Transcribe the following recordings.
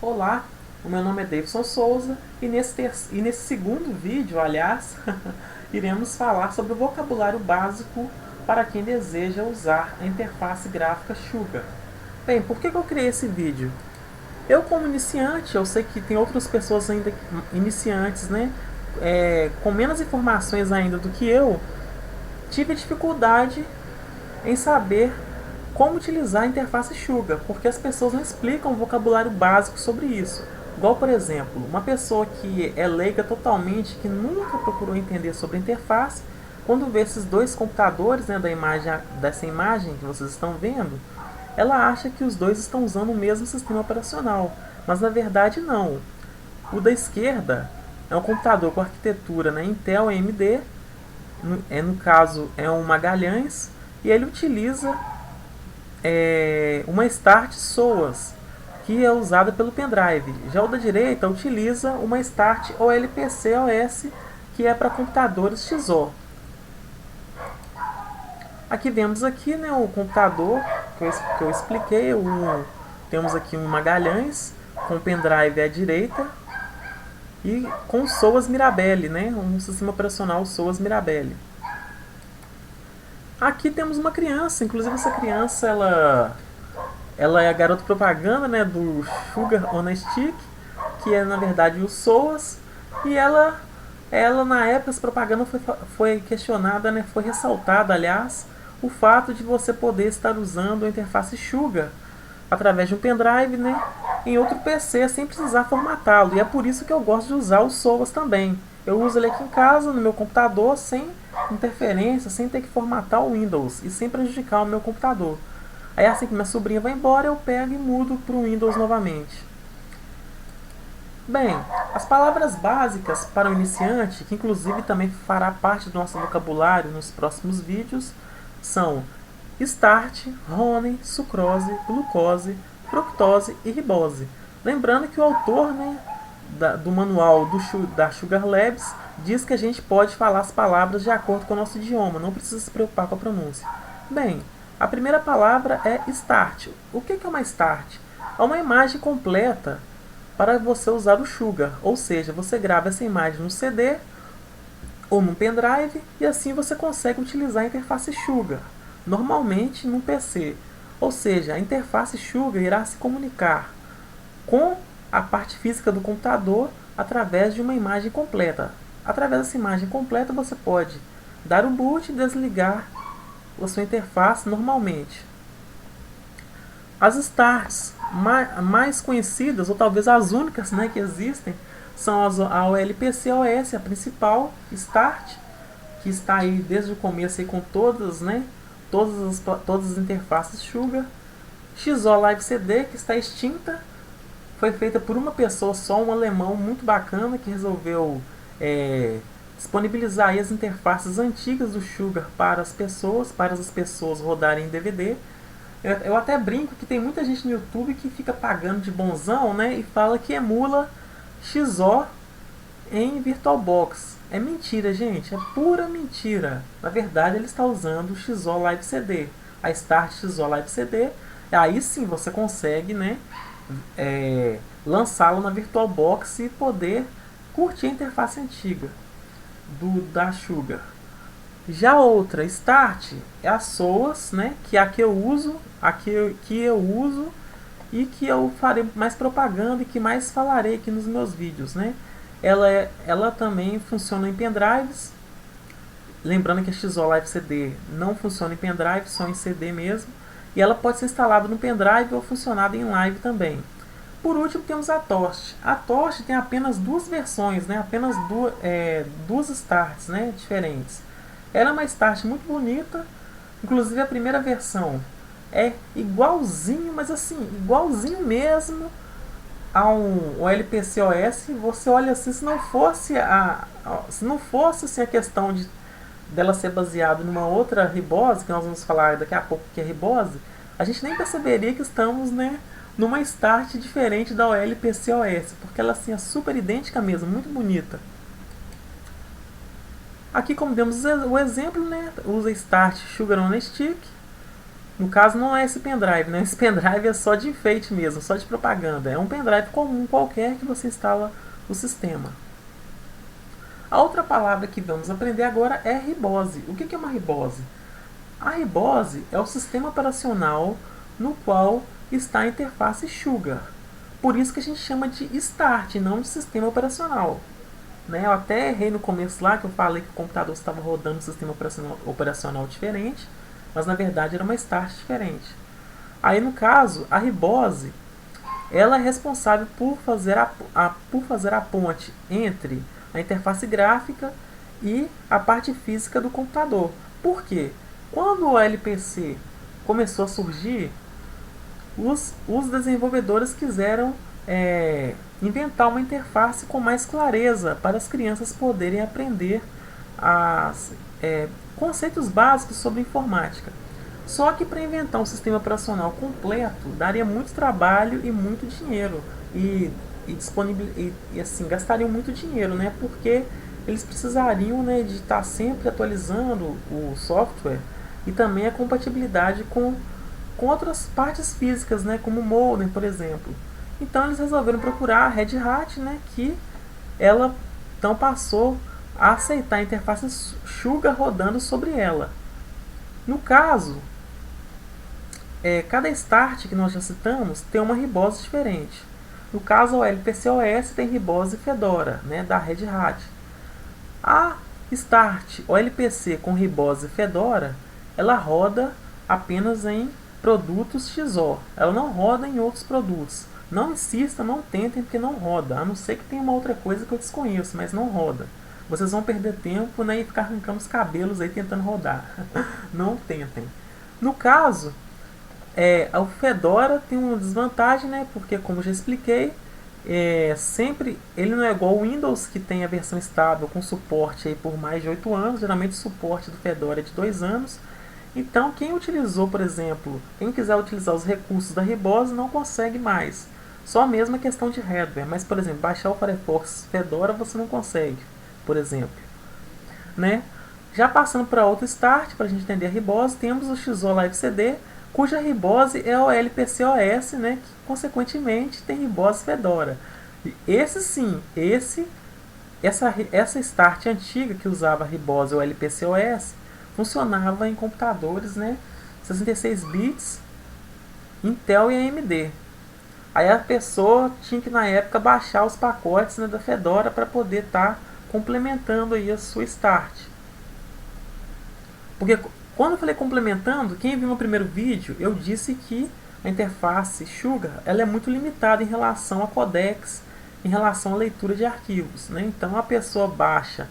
Olá, o meu nome é Davidson Souza e nesse segundo vídeo, aliás, iremos falar sobre o vocabulário básico para quem deseja usar a interface gráfica Sugar. Bem, por que eu criei esse vídeo? Eu, como iniciante, eu sei que tem outras pessoas ainda iniciantes, né, com menos informações ainda do que eu, tive dificuldade em saber como utilizar a interface Sugar, porque as pessoas não explicam o vocabulário básico sobre isso. Igual, por exemplo, uma pessoa que é leiga totalmente, que nunca procurou entender sobre a interface, quando vê esses dois computadores, né, dessa imagem que vocês estão vendo, ela acha que os dois estão usando o mesmo sistema operacional, mas na verdade não. O da esquerda é um computador com arquitetura, né, Intel AMD, no caso é um Magalhães, e ele utiliza uma Start SOAS, que é usada pelo pendrive. Já o da direita utiliza uma Start OLPC OS, que é para computadores XO. Aqui vemos aqui, né, o computador que eu expliquei. Temos aqui um Magalhães com pendrive à direita e com SOAS Mirabelle, né, um sistema operacional SOAS Mirabelle. Aqui temos uma criança, inclusive essa criança ela é a garota propaganda, né, do Sugar on a Stick, que é na verdade o SOAS, e ela na época essa propaganda foi questionada, né, foi ressaltada, aliás, o fato de você poder estar usando a interface Sugar através de um pendrive, né, em outro PC sem precisar formatá-lo. E é por isso que eu gosto de usar o SOAS também. Eu uso ele aqui em casa, no meu computador, sem interferência, sem ter que formatar o Windows e sem prejudicar o meu computador. Aí assim que minha sobrinha vai embora, eu pego e mudo para o Windows novamente. Bem, as palavras básicas para o iniciante, que inclusive também fará parte do nosso vocabulário nos próximos vídeos, são start, honey, sucrose, glucose, fructose e ribose. Lembrando que o autor, né, do manual da Sugar Labs diz que a gente pode falar as palavras de acordo com o nosso idioma, não precisa se preocupar com a pronúncia. Bem, a primeira palavra é start. O que é uma start? É uma imagem completa para você usar o Sugar, ou seja, você grava essa imagem no CD ou no pendrive e assim você consegue utilizar a interface Sugar, normalmente num PC. Ou seja, a interface Sugar irá se comunicar com a parte física do computador através de uma imagem completa. Através dessa imagem completa você pode dar o boot e desligar a sua interface normalmente. As starts mais conhecidas, ou talvez as únicas, né, que existem, são a OLPC OS, a principal Start, que está aí desde o começo aí com todas, né, todas as interfaces Sugar. XO Live CD, que está extinta, foi feita por uma pessoa só, um alemão muito bacana, que resolveu disponibilizar aí as interfaces antigas do Sugar para as pessoas rodarem em DVD. Eu até brinco que tem muita gente no YouTube que fica pagando de bonzão, né, e fala que emula XO em VirtualBox. É mentira, gente, é pura mentira. Na verdade, ele está usando o XO Live CD, a Start XO Live CD. Aí sim você consegue, né, lançá-lo na VirtualBox e poder curtir a interface antiga da Sugar. Já a outra, Start, é a SOAS, né, que é a que eu uso, e que eu farei mais propaganda e que mais falarei aqui nos meus vídeos, né. Ela também funciona em pendrives, lembrando que a XO Live CD não funciona em pendrive, só em CD mesmo, e ela pode ser instalada no pendrive ou funcionada em live também. Por último, temos a Torch. A Torch tem apenas duas versões, né? Apenas duas starts, né, diferentes. Ela é uma start muito bonita, inclusive a primeira versão é igualzinho, mas assim, igualzinho mesmo ao LPC OS. Você olha assim, se não fosse assim, a questão dela ser baseada numa outra ribose, que nós vamos falar daqui a pouco que é ribose, a gente nem perceberia que estamos, né, numa start diferente da OLPCOS, porque ela assim, é super idêntica mesmo, muito bonita. Aqui, como demos o exemplo, né, usa Start Sugar on a Stick, No caso não é esse pendrive, né? Esse pendrive é só de enfeite mesmo, só de propaganda. É um pendrive comum qualquer que você instala o sistema. A outra palavra que vamos aprender agora é ribose. O que é uma ribose? A ribose é o sistema operacional no qual está a interface Sugar. Por isso que a gente chama de Start, não de sistema operacional. Né? Eu até errei no começo lá, que eu falei que o computador estava rodando um sistema operacional diferente, mas na verdade era uma Start diferente. Aí no caso, a ribose ela é responsável por fazer a ponte entre a interface gráfica e a parte física do computador. Por quê? Quando o LPC começou a surgir, os desenvolvedores quiseram inventar uma interface com mais clareza para as crianças poderem aprender conceitos básicos sobre informática. Só que para inventar um sistema operacional completo daria muito trabalho e muito dinheiro e assim gastariam muito dinheiro, né? Porque eles precisariam, né, de estar sempre atualizando o software e também a compatibilidade com outras partes físicas, né, como o modem, por exemplo. Então eles resolveram procurar a Red Hat, né, que ela então passou a aceitar a interface Sugar rodando sobre ela. No caso, cada start que nós já citamos tem uma ribose diferente. No caso, o LPCOS tem ribose Fedora, né, da Red Hat. A Start OLPC com ribose Fedora, ela roda apenas em produtos XOR. Ela não roda em outros produtos. Não insistam, não tentem, porque não roda. A não ser que tenha uma outra coisa que eu desconheço, mas não roda. Vocês vão perder tempo, né, e ficar arrancando os cabelos aí tentando rodar. Não tentem. No caso, o Fedora tem uma desvantagem, né, porque como já expliquei, sempre ele não é igual ao Windows, que tem a versão estável com suporte aí por mais de 8 anos. Geralmente o suporte do Fedora é de 2 anos. Então quem utilizou, por exemplo, quem quiser utilizar os recursos da ribose não consegue mais. Só mesmo a questão de hardware, mas por exemplo, baixar o Firefox Fedora você não consegue, por exemplo, né? Já passando para outro start, para a gente entender a ribose, temos o XO Live CD, cuja ribose é o LPCOS, né, que consequentemente tem ribose Fedora. Esse sim, essa start antiga que usava a ribose ou LPCOS funcionava em computadores, né, 66 bits, Intel e AMD. Aí a pessoa tinha que na época baixar os pacotes, né, da Fedora para poder estar complementando aí a sua start. Porque quando eu falei complementando, quem viu no primeiro vídeo, eu disse que a interface Sugar ela é muito limitada em relação a codecs, em relação à leitura de arquivos, né? Então a pessoa baixa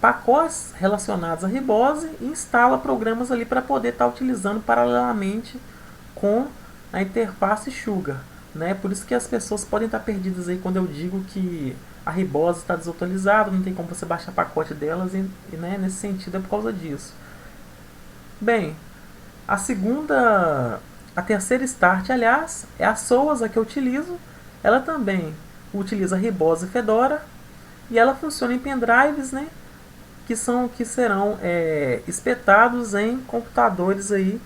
pacotes relacionados à ribose e instala programas ali para poder estar utilizando paralelamente com a interface Sugar, né? Por isso que as pessoas podem estar perdidas aí quando eu digo que a ribose está desatualizada, não tem como você baixar pacote delas né, nesse sentido é por causa disso. Bem, a terceira start, aliás, é a SOAS, a que eu utilizo. Ela também utiliza a ribose Fedora e ela funciona em pendrives, né, que serão espetados em computadores aí,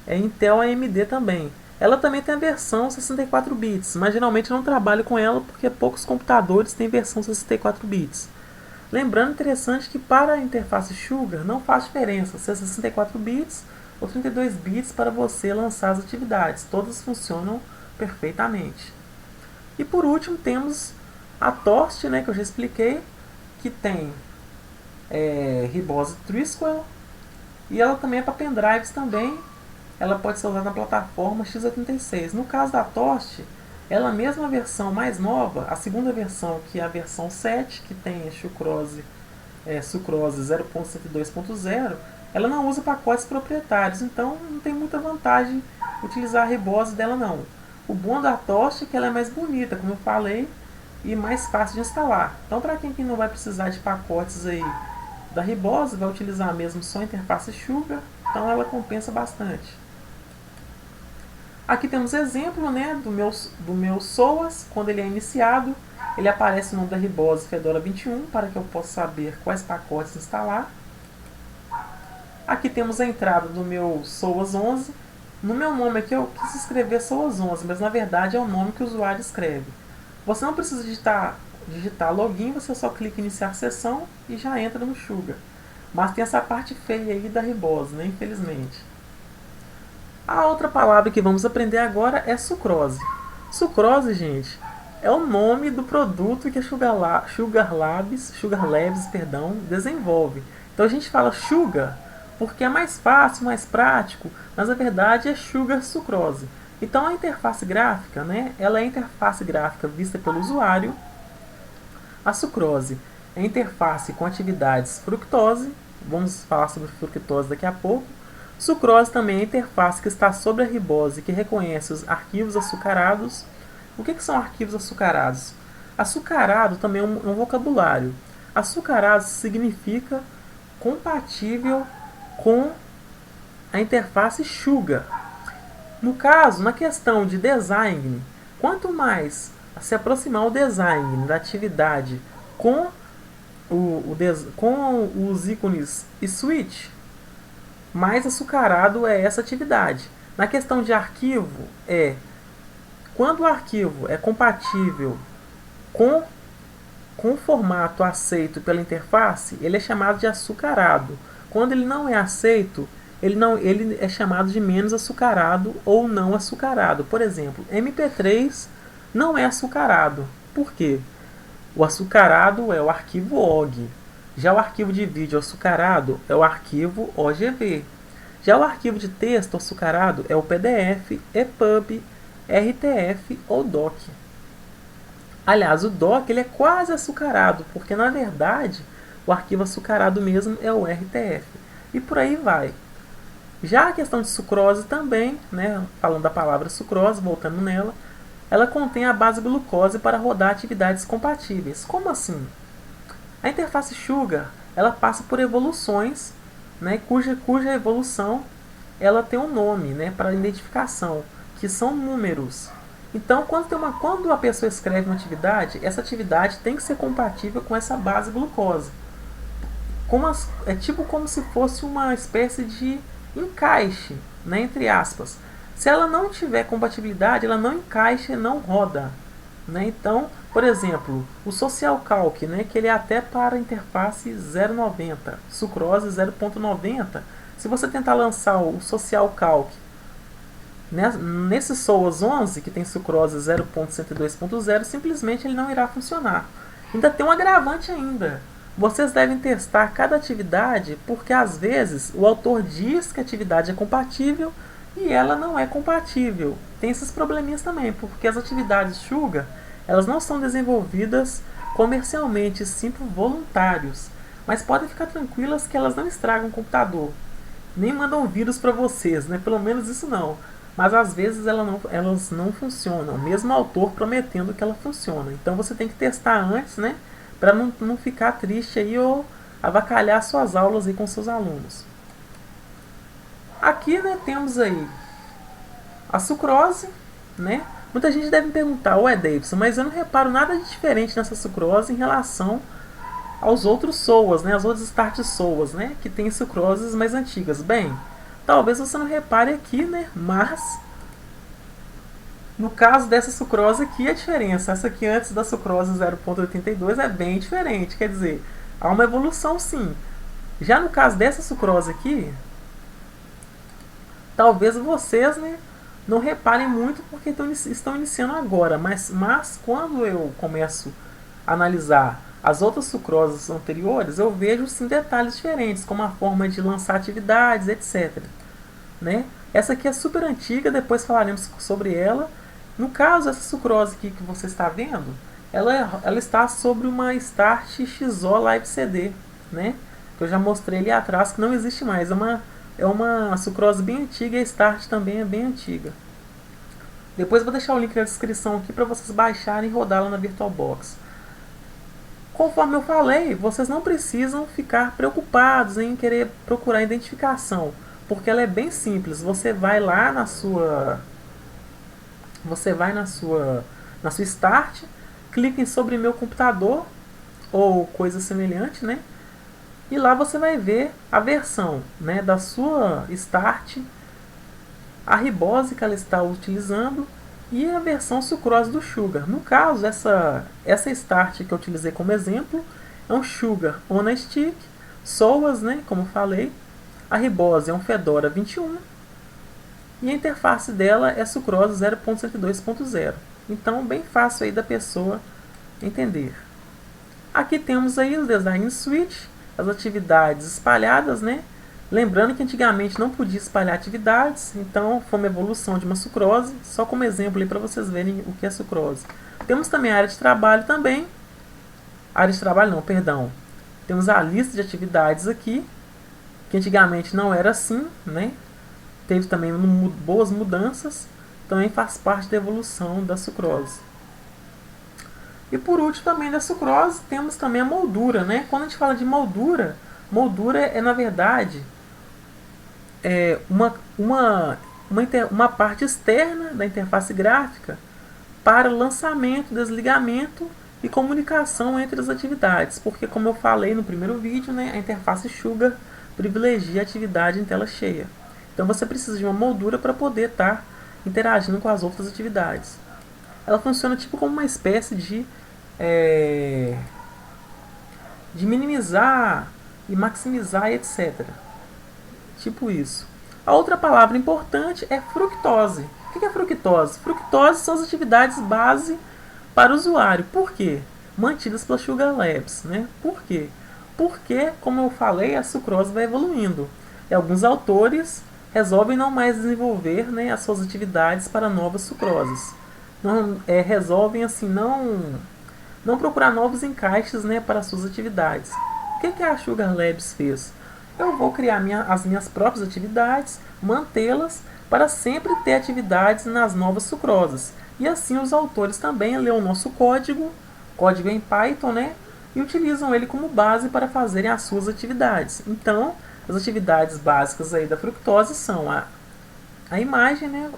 Intel AMD também. Ela também tem a versão 64 bits, mas geralmente eu não trabalho com ela porque poucos computadores têm versão 64 bits. Lembrando, interessante que para a interface Sugar não faz diferença se é 64 bits ou 32 bits para você lançar as atividades. Todas funcionam perfeitamente. E por último temos a Torch, né, que eu já expliquei, que tem ribose Trisquel, e ela também é para pendrives também. Ela pode ser usada na plataforma x86. No caso da Torch, ela é a mesma versão mais nova, a segunda versão, que é a versão 7, que tem a sucrose 0.102.0, ela não usa pacotes proprietários, então não tem muita vantagem utilizar a ribose dela não. O bom da Torch é que ela é mais bonita, como eu falei, e mais fácil de instalar. Então para quem não vai precisar de pacotes aí da ribose, vai utilizar mesmo só a interface Sugar, então ela compensa bastante. Aqui temos exemplo, né, do meu SOAS. Quando ele é iniciado, ele aparece o nome da ribose Fedora 21 para que eu possa saber quais pacotes instalar. Aqui temos a entrada do meu SOAS 11. No meu nome aqui eu quis escrever SOAS 11, mas na verdade é o nome que o usuário escreve. Você não precisa digitar login, você só clica em iniciar sessão e já entra no Sugar. Mas tem essa parte feia aí da ribose, né? Infelizmente. A outra palavra que vamos aprender agora é sucrose. Sucrose, gente, é o nome do produto que a Sugar Labs, desenvolve. Então a gente fala sugar porque é mais fácil, mais prático, mas na verdade é sugar sucrose. Então a interface gráfica, né, ela é a interface gráfica vista pelo usuário. A sucrose é a interface com atividades fructose, vamos falar sobre fructose daqui a pouco. Sucrose também é a interface que está sobre a ribose, que reconhece os arquivos açucarados. O que são arquivos açucarados? Açucarado também é um vocabulário. Açucarado significa compatível com a interface Sugar. No caso, na questão de design, quanto mais se aproximar o design da atividade com os ícones e switch, mais açucarado é essa atividade. Na questão de arquivo, quando o arquivo é compatível com o formato aceito pela interface, ele é chamado de açucarado. Quando ele não é aceito, ele é chamado de menos açucarado ou não açucarado. Por exemplo, MP3 não é açucarado. Por quê? O açucarado é o arquivo OGG. Já o arquivo de vídeo açucarado é o arquivo OGV. Já o arquivo de texto açucarado é o PDF, EPUB, RTF ou DOC. Aliás, o DOC ele é quase açucarado, porque na verdade o arquivo açucarado mesmo é o RTF. E por aí vai. Já a questão de sucrose também, né, falando da palavra sucrose, voltando nela, ela contém a base glucose para rodar atividades compatíveis. Como assim? A interface Sugar ela passa por evoluções, né, cuja evolução ela tem um nome, né, para identificação, que são números. Então, quando a pessoa escreve uma atividade, essa atividade tem que ser compatível com essa base glucose. É tipo como se fosse uma espécie de encaixe, né, entre aspas. Se ela não tiver compatibilidade, ela não encaixa e não roda. Né? Então, por exemplo, o Social Calc, né, que ele é até para a interface 0.90, Sucrose 0.90. Se você tentar lançar o Social Calc nesse SOAS 11, que tem Sucrose 0.102.0, simplesmente ele não irá funcionar. Ainda tem um agravante ainda. Vocês devem testar cada atividade, porque às vezes o autor diz que a atividade é compatível e ela não é compatível. Tem esses probleminhas também, porque as atividades Sugar elas não são desenvolvidas comercialmente, sim por voluntários. Mas podem ficar tranquilas que elas não estragam o computador. Nem mandam vírus para vocês, né? Pelo menos isso não. Mas às vezes elas não funcionam, mesmo o autor prometendo que ela funciona. Então você tem que testar antes, né? Para não ficar triste aí ou avacalhar suas aulas aí com seus alunos. Aqui, né, temos aí a sucrose, né? Muita gente deve me perguntar, ué Davidson, mas eu não reparo nada de diferente nessa sucrose em relação aos outros SOAS, né? As outras Start SOAS, né? Que tem sucroses mais antigas. Bem, talvez você não repare aqui, né? Mas no caso dessa sucrose aqui a diferença. Essa aqui antes da sucrose 0.82 é bem diferente. Quer dizer, há uma evolução sim. Já no caso dessa sucrose aqui, talvez vocês, né, não reparem muito porque estão iniciando agora. Mas quando eu começo a analisar as outras sucroses anteriores, eu vejo sim detalhes diferentes, como a forma de lançar atividades, etc. Né? Essa aqui é super antiga, depois falaremos sobre ela. No caso, essa sucrose aqui que você está vendo, ela está sobre uma Start XO Live CD, né? Que eu já mostrei ali atrás, que não existe mais. É uma sucrose bem antiga e a Start também é bem antiga. Depois vou deixar o link na descrição aqui para vocês baixarem e rodá-la na VirtualBox. Conforme eu falei, vocês não precisam ficar preocupados em querer procurar identificação, porque ela é bem simples. Você vai lá na sua Start, clica em sobre meu computador ou coisa semelhante, né? E lá você vai ver a versão, né, da sua Start, a ribose que ela está utilizando e a versão sucrose do Sugar. No caso, essa Start que eu utilizei como exemplo é um Sugar on a Stick, SOAS, né, como falei. A ribose é um Fedora 21 e a interface dela é sucrose 0.102.0. Então, bem fácil aí da pessoa entender. Aqui temos aí o Design Switch, as atividades espalhadas, né? Lembrando que antigamente não podia espalhar atividades, então foi uma evolução de uma sucrose, só como exemplo para vocês verem o que é sucrose. Temos também a área de trabalho também, área de trabalho não, perdão. Temos a lista de atividades aqui, que antigamente não era assim, né? Teve também boas mudanças, também faz parte da evolução da sucrose. E por último também da sucrose temos também a moldura, né? Quando a gente fala de moldura, moldura é na verdade uma parte externa da interface gráfica para lançamento, desligamento e comunicação entre as atividades, porque como eu falei no primeiro vídeo, né, a interface Sugar privilegia a atividade em tela cheia. Então você precisa de uma moldura para poder estar interagindo com as outras atividades. Ela funciona tipo como uma espécie de minimizar e maximizar, etc. Tipo isso. A outra palavra importante é fructose. O que é fructose? Fructose são as atividades base para o usuário. Por quê? Mantidas pela Sugar Labs. Né? Por quê? Porque, como eu falei, a sucrose vai evoluindo. E alguns autores resolvem não mais desenvolver, né, as suas atividades para novas sucroses. Resolvem assim não procurar novos encaixes, né, para suas atividades. O que a Sugar Labs fez? Eu vou criar as minhas próprias atividades, mantê-las para sempre ter atividades nas novas sucrosas. E assim os autores também lêem o nosso código em Python, né, e utilizam ele como base para fazerem as suas atividades. Então, as atividades básicas aí da fructose são a imagem, né,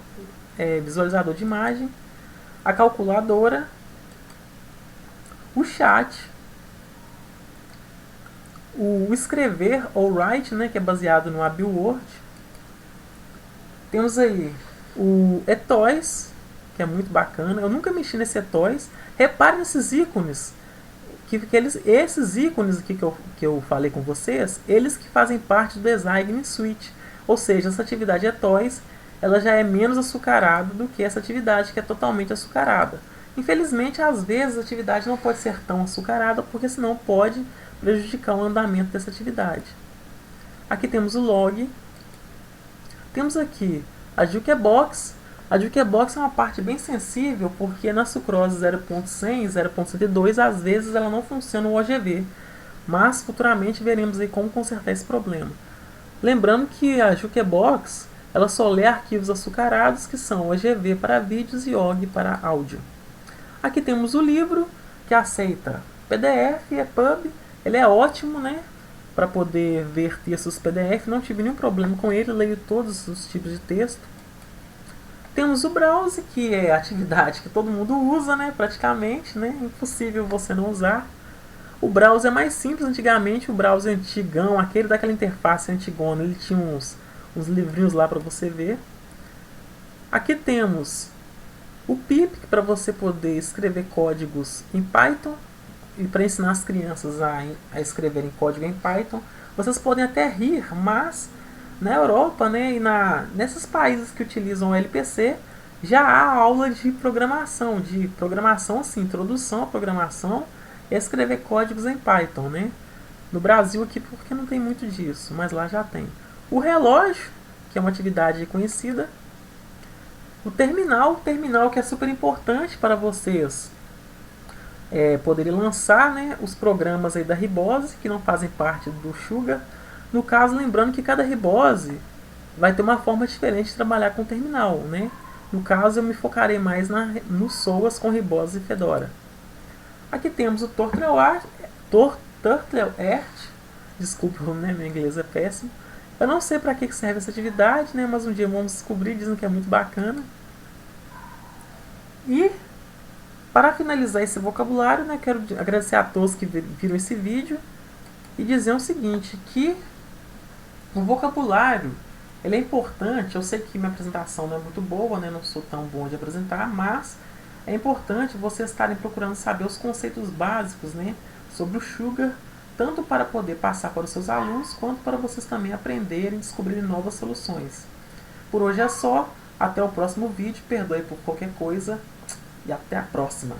visualizador de imagem, a calculadora, o chat, o escrever ou write, né, que é baseado no AbiWord. Temos aí o eToys, que é muito bacana. Eu nunca mexi nesse eToys. Repare nesses ícones. Esses ícones aqui que eu falei com vocês, eles que fazem parte do Design Switch. Ou seja, essa atividade eToys, ela já é menos açucarada do que essa atividade que é totalmente açucarada. Infelizmente, às vezes a atividade não pode ser tão açucarada, porque senão pode prejudicar o andamento dessa atividade. Aqui temos o log. Temos aqui a Jukebox. A Jukebox é uma parte bem sensível, porque na sucrose 0.100 e 0.102, às vezes ela não funciona o OGV. Mas futuramente veremos aí como consertar esse problema. Lembrando que a Jukebox ela só lê arquivos açucarados, que são OGV para vídeos e OGG para áudio. Aqui temos o livro, que aceita PDF e EPUB. Ele é ótimo, né, para poder ver textos PDF. Não tive nenhum problema com ele, leio todos os tipos de texto. Temos o browse, que é a atividade que todo mundo usa, né, praticamente, né, impossível você não usar. O browser é mais simples. Antigamente o browser antigão, aquele daquela interface antigona, ele tinha uns livrinhos lá para você ver. Aqui temos o pip, para você poder escrever códigos em Python e para ensinar as crianças a escreverem código em Python. Vocês podem até rir, mas na Europa, né, e nesses países que utilizam o LPC, já há aula de programação assim, introdução à programação e escrever códigos em Python, né? No Brasil aqui porque não tem muito disso, mas lá já tem. O relógio, que é uma atividade conhecida. O terminal que é super importante para vocês poderem lançar, né, os programas aí da ribose, que não fazem parte do Sugar. No caso, lembrando que cada ribose vai ter uma forma diferente de trabalhar com o terminal, né? No caso, eu me focarei mais no SOAS com ribose e Fedora. Aqui temos o TurtleArt. Desculpa, né, meu inglês é péssimo. Eu não sei para que serve essa atividade, né, mas um dia vamos descobrir, dizem que é muito bacana. E, para finalizar esse vocabulário, né, quero agradecer a todos que viram esse vídeo. e dizer o seguinte, que o vocabulário ele é importante. Eu sei que minha apresentação não é muito boa, né? Não sou tão bom de apresentar, mas é importante vocês estarem procurando saber os conceitos básicos, né, sobre o Sugar, tanto para poder passar para os seus alunos, quanto para vocês também aprenderem e descobrirem novas soluções. Por hoje é só, até o próximo vídeo, perdoe por qualquer coisa e até a próxima!